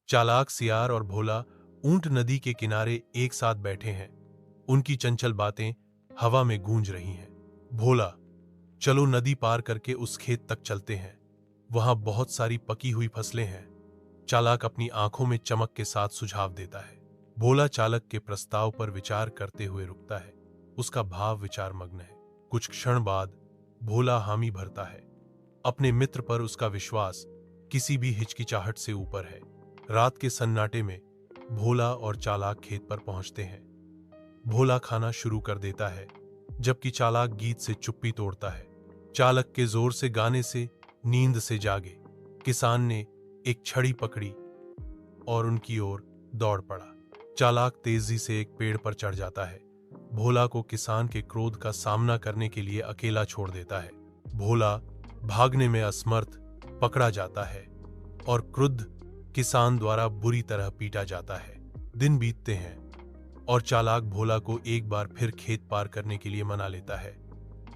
चालाक सियार और भोला ऊंट नदी के किनारे एक साथ बैठे हैं। उनकी चंचल बातें हवा में गूंज रही हैं। भोला, चलो नदी पार करके उस खेत तक चलते हैं, वहां बहुत सारी पकी हुई फसलें हैं। चालाक अपनी आंखों में चमक के साथ सुझाव देता है। भोला चालक के प्रस्ताव पर विचार करते हुए रुकता है। उसका भाव विचार मग्न है। कुछ क्षण बाद भोला हामी भरता है। अपने मित्र पर उसका विश्वास किसी भी हिचकिचाहट से ऊपर है। रात के सन्नाटे में भोला और चालाक खेत पर पहुंचते हैं। भोला खाना शुरू कर देता है, जबकि चालाक गीत से चुप्पी तोड़ता है। चालक के जोर से गाने से नींद से जागे किसान ने एक छड़ी पकड़ी और उनकी ओर दौड़ पड़ा। चालाक तेजी से एक पेड़ पर चढ़ जाता है। भोला को किसान के क्रोध का सामना करने के लिए अकेला छोड़ देता है। भोला भागने में असमर्थ पकड़ा जाता है और क्रुद्ध किसान द्वारा बुरी तरह पीटा जाता है। दिन बीतते हैं और चालाक भोला को एक बार फिर खेत पार करने के लिए मना लेता है।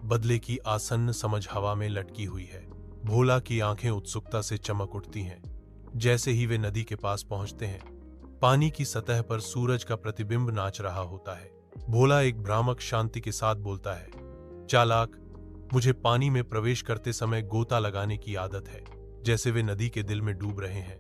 बदले की आसन्न समझ हवा में लटकी हुई है। भोला की आंखें उत्सुकता से चमक उठती हैं। जैसे ही वे नदी के पास पहुंचते हैं, पानी की सतह पर सूरज का प्रतिबिंब नाच रहा होता है। भोला एक भ्रामक शांति के साथ बोलता है, चालाक, मुझे पानी में प्रवेश करते समय गोता लगाने की आदत है, जैसे वे नदी के दिल में डूब रहे हैं।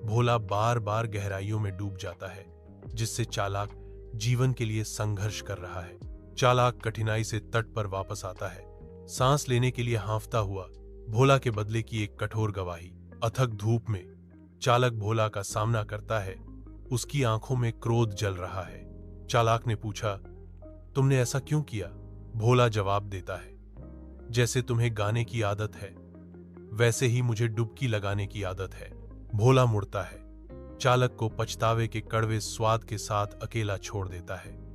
भोला बार बार गहराइयों में डूब जाता है, जिससे चालाक जीवन के लिए संघर्ष कर रहा है। चालाक कठिनाई से तट पर वापस आता है, सांस लेने के लिए हांफता हुआ। भोला के बदले की एक कठोर गवाही। अथक धूप में चालक भोला का सामना करता है। उसकी आंखों में क्रोध जल रहा है। चालाक ने पूछा, तुमने ऐसा क्यों किया? भोला जवाब देता है, जैसे तुम्हें गाने की आदत है, वैसे ही मुझे डुबकी लगाने की आदत है। भोला मुड़ता है, चालक को पछतावे के कड़वे स्वाद के साथ अकेला छोड़ देता है।